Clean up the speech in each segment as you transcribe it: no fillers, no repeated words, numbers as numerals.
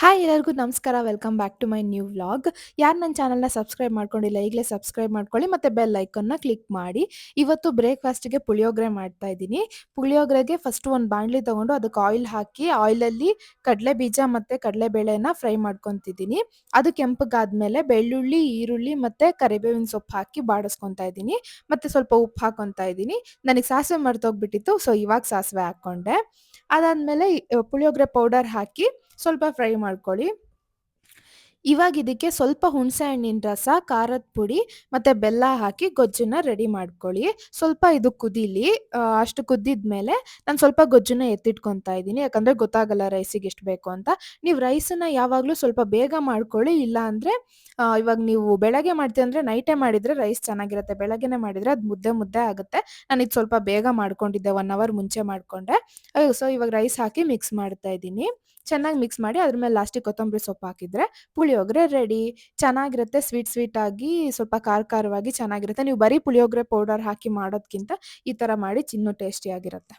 Hi ಎಲ್ಲರಿಗೂ ನಮಸ್ಕಾರ. Welcome back to my new vlog. ಯಾರು ನನ್ನ ಚಾನಲ್‌ನ ಸಬ್ಸ್ಕ್ರೈಬ್ ಮಾಡ್ಕೊಂಡಿಲ್ಲ ಈಗಲೇ ಸಬ್ಸ್ಕ್ರೈಬ್ ಮಾಡ್ಕೊಳ್ಳಿ ಮತ್ತೆ ಬೆಲ್ ಐಕಾನ್‌ನ ಕ್ಲಿಕ್ ಮಾಡಿ. ಇವತ್ತು ಬ್ರೇಕ್‌ಫಾಸ್ಟ್‌ಗೆ ಪುಳಿಯೋಗರೆ ಮಾಡ್ತಾ ಇದ್ದೀನಿ. ಪುಳಿಯೋಗರೆಗೆ ಫಸ್ಟ್ ಒಂದು ಬಾಣಲಿ ತಗೊಂಡು ಅದಕ್ಕೆ ಆಯಿಲ್ ಹಾಕಿ ಆಯಿಲಲ್ಲಿ ಕಡಲೆ ಬೀಜ ಮತ್ತೆ ಕಡಲೆಬೇಳೆನ ಫ್ರೈ ಮಾಡ್ಕೊಂತಿದ್ದೀನಿ. ಅದು ಕೆಂಪಗಾದ್ಮೇಲೆ ಬೆಳ್ಳುಳ್ಳಿ, ಈರುಳ್ಳಿ ಮತ್ತೆ ಕರಿಬೇವಿನ ಸೊಪ್ಪು ಹಾಕಿ ಬಾಡಿಸ್ಕೊತಾ ಇದ್ದೀನಿ. ಮತ್ತೆ ಸ್ವಲ್ಪ ಉಪ್ಪು ಹಾಕೊತಾ ಇದ್ದೀನಿ. ನನಗೆ ಸಾಸಿವೆ ಮರ್ತೋಗ್ಬಿಟ್ಟಿತ್ತು. ಸೊ ಇವಾಗ ಸಾಸಿವೆ ಹಾಕ್ಕೊಂಡೆ. ಅದಾದ್ಮೇಲೆ ಪುಳಿಯೋಗರೆ ಪೌಡರ್ ಹಾಕಿ ಸ್ವಲ್ಪ ಫ್ರೈ ಮಾಡ್ಕೊಳ್ಳಿ. ಇವಾಗ ಇದಕ್ಕೆ ಸ್ವಲ್ಪ ಹುಣಸೆ ಹಣ್ಣಿನ ರಸ, ಖಾರದ ಪುಡಿ ಮತ್ತೆ ಬೆಲ್ಲ ಹಾಕಿ ಗೊಜ್ಜನ್ನ ರೆಡಿ ಮಾಡ್ಕೊಳ್ಳಿ. ಸ್ವಲ್ಪ ಇದು ಕುದೀಲಿ. ಅಷ್ಟು ಕುದ್ದಿದ್ಮೇಲೆ ನಾನು ಸ್ವಲ್ಪ ಗೊಜ್ಜನ್ನ ಎತ್ತಿಟ್ಕೊತಾ ಇದ್ದೀನಿ. ಯಾಕಂದ್ರೆ ಗೊತ್ತಾಗಲ್ಲ ರೈಸಿಗೆ ಎಷ್ಟು ಬೇಕು ಅಂತ. ನೀವು ರೈಸನ್ನ ಯಾವಾಗಲೂ ಸ್ವಲ್ಪ ಬೇಗ ಮಾಡ್ಕೊಳ್ಳಿ. ಇಲ್ಲ ಅಂದ್ರೆ ಇವಾಗ ನೀವು ಬೆಳಗ್ಗೆ ಮಾಡ್ತೀವಿ ಅಂದ್ರೆ ನೈಟೇ ಮಾಡಿದ್ರೆ ರೈಸ್ ಚೆನ್ನಾಗಿರುತ್ತೆ. ಬೆಳಗ್ಗೆನೆ ಮಾಡಿದ್ರೆ ಅದು ಮುದ್ದೆ ಮುದ್ದೆ ಆಗುತ್ತೆ. ನಾನು ಇದು ಸ್ವಲ್ಪ ಬೇಗ ಮಾಡ್ಕೊಂಡಿದ್ದೆ, 1 ಅವರ್ ಮುಂಚೆ ಮಾಡ್ಕೊಂಡೆ. ಸೊ ಇವಾಗ ರೈಸ್ ಹಾಕಿ ಮಿಕ್ಸ್ ಮಾಡ್ತಾ ಇದ್ದೀನಿ. ಚೆನ್ನಾಗಿ ಮಿಕ್ಸ್ ಮಾಡಿ ಅದ್ರ ಮೇಲೆ ಲಾಸ್ಟಿಗೆ ಕೊತ್ತಂಬರಿ ಸೊಪ್ಪು ಹಾಕಿದ್ರೆ ಪುಳಿಯೋಗರೆ ರೆಡಿ. ಚೆನ್ನಾಗಿರುತ್ತೆ, ಸ್ವೀಟ್ ಸ್ವೀಟ್ ಆಗಿ ಸ್ವಲ್ಪ ಖಾರ ಖಾರವಾಗಿ ಚೆನ್ನಾಗಿರುತ್ತೆ. ನೀವು ಬರೀ ಪುಳಿಯೋಗರೆ ಪೌಡರ್ ಹಾಕಿ ಮಾಡೋದ್ಕಿಂತ ಈ ಥರ ಮಾಡಿ ಇನ್ನೂ ಟೇಸ್ಟಿಯಾಗಿರುತ್ತೆ.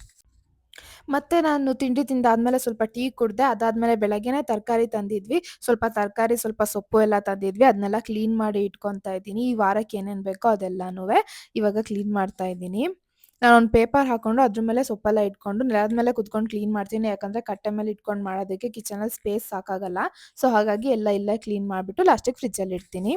ಮತ್ತೆ ನಾನು ತಿಂಡಿ ತಿಂದಾದ್ಮೇಲೆ ಸ್ವಲ್ಪ ಟೀ ಕುಡ್ದೆ. ಅದಾದ್ಮೇಲೆ ಬೆಳಗ್ಗೆನೆ ತರಕಾರಿ ತಂದಿದ್ವಿ. ಸ್ವಲ್ಪ ತರಕಾರಿ, ಸ್ವಲ್ಪ ಸೊಪ್ಪು ಎಲ್ಲ ತಂದಿದ್ವಿ. ಅದನ್ನೆಲ್ಲ ಕ್ಲೀನ್ ಮಾಡಿ ಇಟ್ಕೊತಾ ಇದ್ದೀನಿ. ಈ ವಾರಕ್ಕೆ ಏನೇನು ಬೇಕೋ ಅದೆಲ್ಲನೂವೆ ಇವಾಗ ಕ್ಲೀನ್ ಮಾಡ್ತಾ ಇದ್ದೀನಿ. ನಾನೊಂದು ಪೇಪರ್ ಹಾಕೊಂಡು ಅದ್ರ ಮೇಲೆ ಸೊಪ್ಪೆಲ್ಲ ಇಟ್ಕೊಂಡು ನೆಲದ ಮೇಲೆ ಕುತ್ಕೊಂಡು ಕ್ಲೀನ್ ಮಾಡ್ತೀನಿ. ಯಾಕಂದ್ರೆ ಕಟ್ಟೆ ಮೇಲೆ ಇಟ್ಕೊಂಡು ಮಾಡೋದಕ್ಕೆ ಕಿಚನಲ್ಲಿ ಸ್ಪೇಸ್ ಸಾಕಾಗಲ್ಲ. ಸೊ ಹಾಗಾಗಿ ಎಲ್ಲ ಇಲ್ಲೇ ಕ್ಲೀನ್ ಮಾಡಿಬಿಟ್ಟು ಲಾಸ್ಟಿಗೆ ಫ್ರಿಜ್ಜಲ್ಲಿ ಇಡ್ತೀನಿ.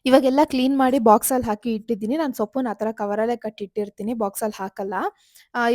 ಇವಾಗೆಲ್ಲ ಕ್ಲೀನ್ ಮಾಡಿ ಬಾಕ್ಸಲ್ಲಿ ಹಾಕಿ ಇಟ್ಟಿದ್ದೀನಿ. ನಾನು ಸೊಪ್ಪನ್ನ ಆ ಥರ ಕವರಲ್ಲೇ ಕಟ್ಟಿಟ್ಟಿರ್ತೀನಿ, ಬಾಕ್ಸಲ್ಲಿ ಹಾಕಲ್ಲ.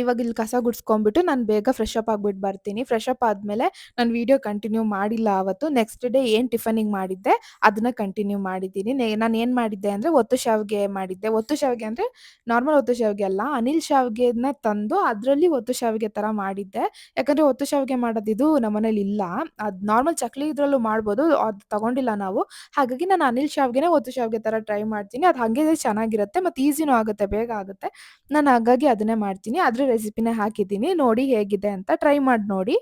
ಇವಾಗ ಇಲ್ಲಿ ಕಸ ಗುಡಿಸ್ಕೊಂಬಿಟ್ಟು ನಾನು ಬೇಗ ಫ್ರೆಶ್ ಅಪ್ ಆಗ್ಬಿಟ್ಟು ಬರ್ತೀನಿ. ಫ್ರೆಶ್ ಅಪ್ ಆದಮೇಲೆ ನಾನು ವಿಡಿಯೋ ಕಂಟಿನ್ಯೂ ಮಾಡಿಲ್ಲ ಆವತ್ತು. ನೆಕ್ಸ್ಟ್ ಡೇ ಏನು ಟಿಫನಿಗೆ ಮಾಡಿದ್ದೆ ಅದನ್ನ ಕಂಟಿನ್ಯೂ ಮಾಡಿದ್ದೀನಿ. ನಾನು ಏನು ಮಾಡಿದ್ದೆ ಅಂದರೆ ಒತ್ತು ಶಾವಿಗೆ ಮಾಡಿದ್ದೆ. ಒತ್ತು ಶಾವಿಗೆ ಅಂದರೆ ನಾರ್ಮಲ್ ಒತ್ತು ಶಾವಿಗೆ ಅಲ್ಲ, ಅನಿಲ್ ಶಾವಿಗೆನ ತಂದು ಅದರಲ್ಲಿ ಒತ್ತು ಶಾವಿಗೆ ಥರ ಮಾಡಿದ್ದೆ. ಯಾಕಂದರೆ ಒತ್ತು ಶಾವಿಗೆ ಮಾಡೋದಿದು ನಮ್ಮನೇಲಿ ಇಲ್ಲ. ಅದು ನಾರ್ಮಲ್ ಚಕ್ಲಿ ಇದ್ರಲ್ಲೂ ಮಾಡ್ಬೋದು, ಅದು ತಗೊಂಡಿಲ್ಲ ನಾವು. ಹಾಗಾಗಿ ನಾನು ಅನಿಲ್ ಶಾವಿಗೆನೇ ಒತ್ತು ಶಾವಿಗೆ ಥರ ಟ್ರೈ ಮಾಡ್ತೀನಿ. ಅದು ಹಾಗೆ ಚೆನ್ನಾಗಿರುತ್ತೆ ಮತ್ತು ಈಸಿನೂ ಆಗುತ್ತೆ, ಬೇಗ ಆಗುತ್ತೆ. ನಾನು ಹಾಗಾಗಿ ಅದನ್ನೇ ಮಾಡ್ತೀನಿ. ಅದ್ರ ರೆಸಿಪಿನೇ ಹಾಕಿದ್ದೀನಿ. ನೋಡಿ ಹೇಗಿದೆ ಅಂತ ಟ್ರೈ ಮಾಡಿ ನೋಡಿ.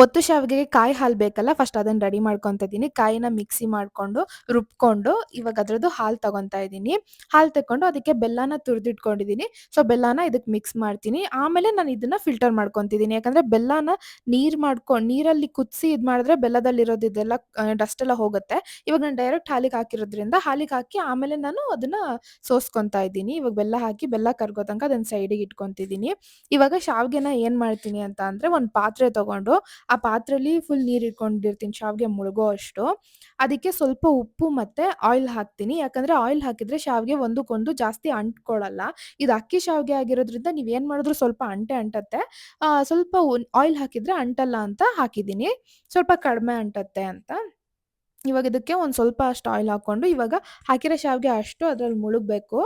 ಒತ್ತು ಶಾವಿಗೆಗೆ ಕಾಯಿ ಹಾಲು ಬೇಕಲ್ಲ, ಫಸ್ಟ್ ಅದನ್ನ ರೆಡಿ ಮಾಡ್ಕೊತಾ ಇದ್ದೀನಿ. ಕಾಯಿನ ಮಿಕ್ಸಿ ಮಾಡ್ಕೊಂಡು, ರುಬ್ಕೊಂಡು ಇವಾಗ ಅದ್ರದ್ದು ಹಾಲು ತಗೊಂತಾ ಇದ್ದೀನಿ. ಹಾಲು ತಗೊಂಡು ಅದಕ್ಕೆ ಬೆಲ್ಲನ ತುರಿದಿಟ್ಕೊಂಡಿದ್ದೀನಿ. ಸೊ ಬೆಲ್ಲನ ಇದಕ್ಕೆ ಮಿಕ್ಸ್ ಮಾಡ್ತೀನಿ. ಆಮೇಲೆ ನಾನು ಇದನ್ನ ಫಿಲ್ಟರ್ ಮಾಡ್ಕೊತಿದ್ದೀನಿ. ಯಾಕಂದ್ರೆ ಬೆಲ್ಲನ ನೀರಲ್ಲಿ ಕುದಿಸಿ ಇದು ಮಾಡಿದ್ರೆ ಬೆಲ್ಲದಲ್ಲಿರೋದು ಇದೆಲ್ಲ ಡಸ್ಟ್ ಎಲ್ಲ ಹೋಗುತ್ತೆ. ಇವಾಗ ನಾನು ಡೈರೆಕ್ಟ್ ಹಾಲಿಗೆ ಹಾಕಿರೋದ್ರಿಂದ ಹಾಲಿಗೆ ಹಾಕಿ ಆಮೇಲೆ ನಾನು ಅದನ್ನ ಸೋಸ್ಕೊತಾ ಇದ್ದೀನಿ. ಇವಾಗ ಬೆಲ್ಲ ಹಾಕಿ ಬೆಲ್ಲ ಕರಗೋ ತನಕ ಅದನ್ನ ಸೈಡಿಗೆ ಇಟ್ಕೊಂತಿದ್ದೀನಿ. ಇವಾಗ ಶಾವಿಗೆನ ಏನು ಮಾಡ್ತೀನಿ ಅಂತ ಅಂದ್ರೆ ಒಂದು ಪಾತ್ರೆ ತಗೊಂಡು ಆ ಪಾತ್ರೆಲಿ ಫುಲ್ ನೀರು ಇಟ್ಕೊಂಡಿರ್ತೀನಿ ಶಾವಿಗೆ ಮುಳುಗೋ ಅಷ್ಟು. ಅದಕ್ಕೆ ಸ್ವಲ್ಪ ಉಪ್ಪು ಮತ್ತೆ ಆಯಿಲ್ ಹಾಕ್ತೀನಿ. ಯಾಕಂದ್ರೆ ಆಯಿಲ್ ಹಾಕಿದ್ರೆ ಶಾವಿಗೆ ಒಂದಕ್ಕೊಂದು ಜಾಸ್ತಿ ಅಂಟ್ಕೊಳ್ಳಲ್ಲ. ಇದು ಅಕ್ಕಿ ಶಾವಿಗೆ ಆಗಿರೋದ್ರಿಂದ ನೀವೇನ್ ಮಾಡಿದ್ರು ಸ್ವಲ್ಪ ಅಂಟತ್ತೆ. ಸ್ವಲ್ಪ ಆಯಿಲ್ ಹಾಕಿದ್ರೆ ಅಂಟಲ್ಲ ಅಂತ ಹಾಕಿದ್ದೀನಿ. ಸ್ವಲ್ಪ ಕಡಿಮೆ ಅಂಟತ್ತೆ ಅಂತ. ಇವಾಗ ಇದಕ್ಕೆ ಒಂದ್ ಸ್ವಲ್ಪ ಅಷ್ಟು ಆಯಿಲ್ ಹಾಕೊಂಡು ಇವಾಗ ಹಾಕಿರೋ ಶಾವಿಗೆ ಅಷ್ಟು ಅದ್ರಲ್ಲಿ ಮುಳುಗ್ಬೇಕು.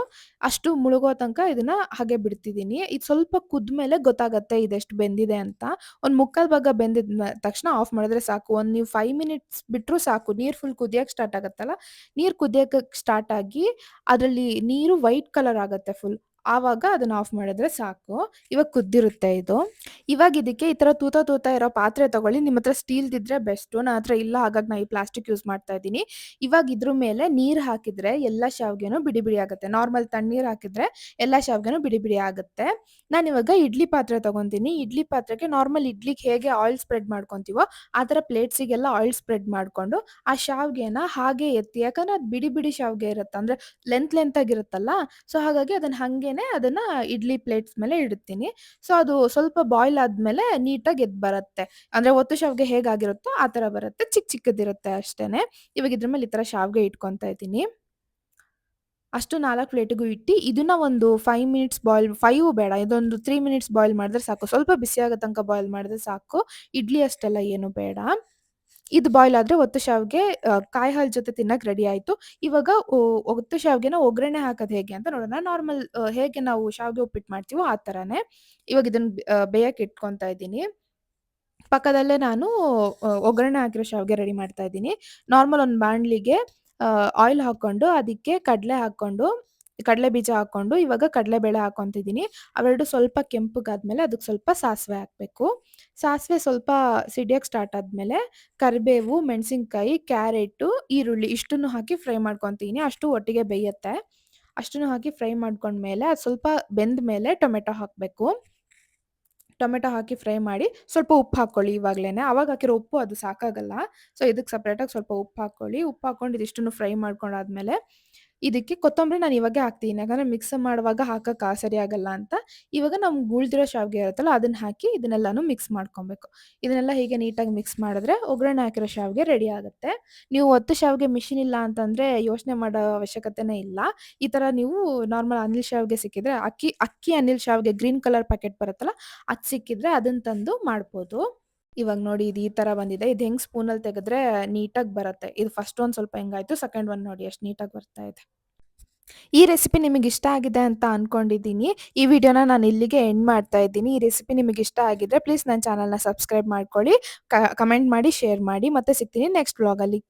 ಅಷ್ಟು ಮುಳುಗೋ ತನಕ ಇದನ್ನ ಹಾಗೆ ಬಿಡ್ತಿದ್ದೀನಿ. ಇದು ಸ್ವಲ್ಪ ಕುದ್ಮೇಲೆ ಗೊತ್ತಾಗತ್ತೆ ಇದೆಷ್ಟು ಬೆಂದಿದೆ ಅಂತ. ಒಂದ್ ಮುಕ್ಕಾಲ್ ಭಾಗ ಬೆಂದಿದ್ ತಕ್ಷಣ ಆಫ್ ಮಾಡಿದ್ರೆ ಸಾಕು. ಒಂದ್ ನೀವು 5 ಮಿನಿಟ್ಸ್ ಬಿಟ್ರು ಸಾಕು. ನೀರ್ ಫುಲ್ ಕುದಿಯಕ್ ಸ್ಟಾರ್ಟ್ ಆಗತ್ತಲ್ಲ, ನೀರ್ ಕುದಿಯಕ್ ಸ್ಟಾರ್ಟ್ ಆಗಿ ಅದ್ರಲ್ಲಿ ನೀರು ವೈಟ್ ಕಲರ್ ಆಗತ್ತೆ ಫುಲ್. ಆವಾಗ ಅದನ್ನ ಆಫ್ ಮಾಡಿದ್ರೆ ಸಾಕು. ಇವಾಗ ಕುದ್ದಿರುತ್ತೆ ಇದು. ಇವಾಗ ಇದಕ್ಕೆ ಈ ತರ ತೂತ ಇರೋ ಪಾತ್ರೆ ತಗೊಳ್ಳಿ. ನಿಮ್ಮತ್ರ ಸ್ಟೀಲ್‌ದಿದ್ರೆ ಬೆಸ್ಟು. ನನ್ನ ಹತ್ರ ಇಲ್ಲ, ಹಾಗಾಗಿ ನಾ ಈ ಪ್ಲಾಸ್ಟಿಕ್ ಯೂಸ್ ಮಾಡ್ತಾ ಇದ್ದೀನಿ. ಇವಾಗ ಇದ್ರ ಮೇಲೆ ನೀರ್ ಹಾಕಿದ್ರೆ ಎಲ್ಲ ಶಾವಿಗೆನೂ ಬಿಡಿ ಬಿಡಿ ಆಗುತ್ತೆ. ನಾರ್ಮಲ್ ತಣ್ಣೀರ್ ಹಾಕಿದ್ರೆ ಎಲ್ಲ ಶಾವಿಗೆನೂ ಬಿಡಿ ಬಿಡಿ ಆಗುತ್ತೆ. ನಾನಿವಾಗ ಇಡ್ಲಿ ಪಾತ್ರೆ ತಗೊಂತೀನಿ. ಇಡ್ಲಿ ಪಾತ್ರೆಗೆ ನಾರ್ಮಲ್ ಇಡ್ಲಿಗೆ ಹೇಗೆ ಆಯಿಲ್ ಸ್ಪ್ರೆಡ್ ಮಾಡ್ಕೊಂತೀವೋ ಆ ಥರ ಪ್ಲೇಟ್ಸಿಗೆಲ್ಲ ಆಯಿಲ್ ಸ್ಪ್ರೆಡ್ ಮಾಡ್ಕೊಂಡು ಆ ಶಾವಿಗೆನ ಹಾಗೆ ಎತ್ತಿ, ಯಾಕಂದ್ರೆ ಅದು ಬಿಡಿ ಬಿಡಿ ಶಾವಿಗೆ ಇರುತ್ತೆ. ಅಂದ್ರೆ ಲೆಂತ್ ಆಗಿರುತ್ತಲ್ಲ. ಸೊ ಹಾಗಾಗಿ ಅದನ್ನ ಇಡ್ಲಿ ಪ್ಲೇಟ್ಸ್ ಮೇಲೆ ಇಡುತ್ತೀನಿ. ಸೊ ಅದು ಸ್ವಲ್ಪ ಬಾಯ್ಲ್ ಆದ್ಮೇಲೆ ನೀಟಾಗಿ ಎದ್ದು ಬರುತ್ತೆ. ಅಂದ್ರೆ ಒತ್ತು ಶಾವಿಗೆ ಹೇಗಾಗಿರುತ್ತೋ ಆ ತರ ಬರುತ್ತೆ. ಚಿಕ್ಕದಿರುತ್ತೆ ಅಷ್ಟೇನೆ. ಇವಾಗ ಇದ್ರ ಮೇಲೆ ಈ ತರ ಶಾವಿಗೆ ಇಟ್ಕೊಂತಾ ಇದ್ದೀನಿ. ಅಷ್ಟು 4 ಪ್ಲೇಟಿಗೂ ಇಟ್ಟಿ ಇದನ್ನ ಒಂದು 5 ಮಿನಿಟ್ಸ್ ಬಾಯ್ಲ್, 5 ಬೇಡ, ಇದೊಂದು 3 ಮಿನಿಟ್ಸ್ ಬಾಯ್ಲ್ ಮಾಡಿದ್ರೆ ಸಾಕು. ಸ್ವಲ್ಪ ಬಿಸಿ ಆಗೋ ತನಕ ಬಾಯ್ಲ್ ಮಾಡಿದ್ರೆ ಸಾಕು. ಇಡ್ಲಿ ಅಷ್ಟೆಲ್ಲ ಏನು ಬೇಡ. ಇದು ಬಾಯ್ಲ್ ಆದ್ರೆ ಒತ್ತು ಶಾವಿಗೆ ಕಾಯಿ ಹಾಲು ಜೊತೆ ತಿನ್ನಕ್ಕೆ ರೆಡಿ ಆಯ್ತು. ಇವಾಗ ಒತ್ತು ಶಾವಿಗೆನ ಒಗ್ಗರಣೆ ಹಾಕೋದು ಹೇಗೆ ಅಂತ ನೋಡೋಣ. ನಾರ್ಮಲ್ ಹೇಗೆ ನಾವು ಶಾವಿಗೆ ಉಪ್ಪಿಟ್ಟು ಮಾಡ್ತೀವೋ ಆ ಥರನೇ. ಇವಾಗ ಇದನ್ನ ಬೇಯಕ್ಕೆ ಇಟ್ಕೊಂತಾ ಇದ್ದೀನಿ. ಪಕ್ಕದಲ್ಲೇ ನಾನು ಒಗ್ಗರಣೆ ಹಾಕಿರೋ ಶಾವಿಗೆ ರೆಡಿ ಮಾಡ್ತಾ ಇದ್ದೀನಿ. ನಾರ್ಮಲ್ ಒಂದು ಬಾಣಲಿಗೆ ಆಯಿಲ್ ಹಾಕ್ಕೊಂಡು ಅದಕ್ಕೆ ಕಡಲೆ ಬೀಜ ಹಾಕ್ಕೊಂಡು ಇವಾಗ ಕಡಲೆಬೇಳೆ ಹಾಕ್ಕೊಂತಿದ್ದೀನಿ. ಅವೆರಡು ಸ್ವಲ್ಪ ಕೆಂಪಗಾದ್ಮೇಲೆ ಅದಕ್ಕೆ ಸ್ವಲ್ಪ ಸಾಸಿವೆ ಹಾಕಬೇಕು. ಸಾಸಿವೆ ಸ್ವಲ್ಪ ಸಿಡಿಯಕ್ಕೆ ಸ್ಟಾರ್ಟ್ ಆದ್ಮೇಲೆ ಕರಿಬೇವು, ಮೆಣಸಿನಕಾಯಿ, ಕ್ಯಾರೆಟು, ಈರುಳ್ಳಿ ಇಷ್ಟನ್ನು ಹಾಕಿ ಫ್ರೈ ಮಾಡ್ಕೊಂತೀನಿ. ಅಷ್ಟು ಒಟ್ಟಿಗೆ ಬೇಯುತ್ತೆ. ಅಷ್ಟನ್ನು ಹಾಕಿ ಫ್ರೈ ಮಾಡ್ಕೊಂಡ್ಮೇಲೆ ಅದು ಸ್ವಲ್ಪ ಬೆಂದ ಮೇಲೆ ಟೊಮೆಟೊ ಹಾಕಬೇಕು. ಟೊಮೆಟೊ ಹಾಕಿ ಫ್ರೈ ಮಾಡಿ ಸ್ವಲ್ಪ ಉಪ್ಪು ಹಾಕ್ಕೊಳ್ಳಿ ಇವಾಗ್ಲೇನೆ. ಆವಾಗ ಹಾಕಿರೋ ಉಪ್ಪು ಅದು ಸಾಕಾಗಲ್ಲ. ಸೊ ಇದಕ್ಕೆ ಸಪ್ರೇಟಾಗಿ ಸ್ವಲ್ಪ ಉಪ್ಪು ಹಾಕ್ಕೊಳ್ಳಿ. ಉಪ್ಪು ಹಾಕ್ಕೊಂಡು ಇದಿಷ್ಟನ್ನು ಫ್ರೈ ಮಾಡ್ಕೊಂಡಾದ್ಮೇಲೆ ಇದಕ್ಕೆ ಕೊತ್ತಂಬರಿ ನಾನು ಇವಾಗೆ ಹಾಕ್ತೀನಿ. ಯಾಕಂದ್ರೆ ಮಿಕ್ಸ್ ಮಾಡುವಾಗ ಹಾಕಕ್ಕೆ ಸರಿ ಆಗಲ್ಲ ಅಂತ. ಇವಾಗ ನಮ್ಗೆ ಉಳಿದಿರೋ ಶಾವಿಗೆ ಇರುತ್ತಲ್ಲ ಅದನ್ನ ಹಾಕಿ ಇದನ್ನೆಲ್ಲಾನು ಮಿಕ್ಸ್ ಮಾಡ್ಕೊಬೇಕು. ಇದನ್ನೆಲ್ಲ ಹೀಗೆ ನೀಟಾಗಿ ಮಿಕ್ಸ್ ಮಾಡಿದ್ರೆ ಒಗ್ಗರಣೆ ಹಾಕಿರೋ ಶಾವಿಗೆ ರೆಡಿ ಆಗುತ್ತೆ. ನೀವು ಒತ್ತು ಶಾವಿಗೆ ಮಿಷಿನ್ ಇಲ್ಲ ಅಂತಂದ್ರೆ ಯೋಚನೆ ಮಾಡೋ ಅವಶ್ಯಕತೆನೇ ಇಲ್ಲ. ಈ ಥರ ನೀವು ನಾರ್ಮಲ್ ಅನಿಲ್ ಶಾವಿಗೆ ಸಿಕ್ಕಿದ್ರೆ ಅಕ್ಕಿ ಅನಿಲ್ ಶಾವಿಗೆ ಗ್ರೀನ್ ಕಲರ್ ಪ್ಯಾಕೆಟ್ ಬರುತ್ತಲ್ಲ ಅದ್ ಸಿಕ್ಕಿದ್ರೆ ಅದನ್ನ ತಂದು ಮಾಡ್ಬೋದು. ಇವಾಗ ನೋಡಿ ಇದು ಈ ತರ ಬಂದಿದೆ. ಇದು ಹೆಂಗ್ ಸ್ಪೂನಲ್ಲಿ ತೆಗೆದ್ರೆ ನೀಟಾಗಿ ಬರುತ್ತೆ. ಇದು ಫಸ್ಟ್ ಒಂದ್ ಸ್ವಲ್ಪ ಹೆಂಗಾಯ್ತು, ಸೆಕೆಂಡ್ ಒನ್ ನೋಡಿ ಎಷ್ಟು ನೀಟಾಗಿ ಬರ್ತಾ ಇದೆ. ಈ ರೆಸಿಪಿ ನಿಮಗೆ ಇಷ್ಟ ಆಗಿದೆ ಅಂತ ಅನ್ಕೊಂಡಿದ್ದೀನಿ. ಈ ವಿಡಿಯೋನ ನಾನು ಇಲ್ಲಿಗೆ ಎಂಡ್ ಮಾಡ್ತಾ ಇದ್ದೀನಿ. ಈ ರೆಸಿಪಿ ನಿಮಗೆ ಇಷ್ಟ ಆಗಿದ್ರೆ ಪ್ಲೀಸ್ ನನ್ನ ಚಾನಲ್‌ನ ಸಬ್ಸ್ಕ್ರೈಬ್ ಮಾಡ್ಕೊಳ್ಳಿ. ಕಮೆಂಟ್ ಮಾಡಿ, ಶೇರ್ ಮಾಡಿ. ಮತ್ತೆ ಸಿಗ್ತೀನಿ ನೆಕ್ಸ್ಟ್ ವ್ಲಾಗಲ್ಲಿ.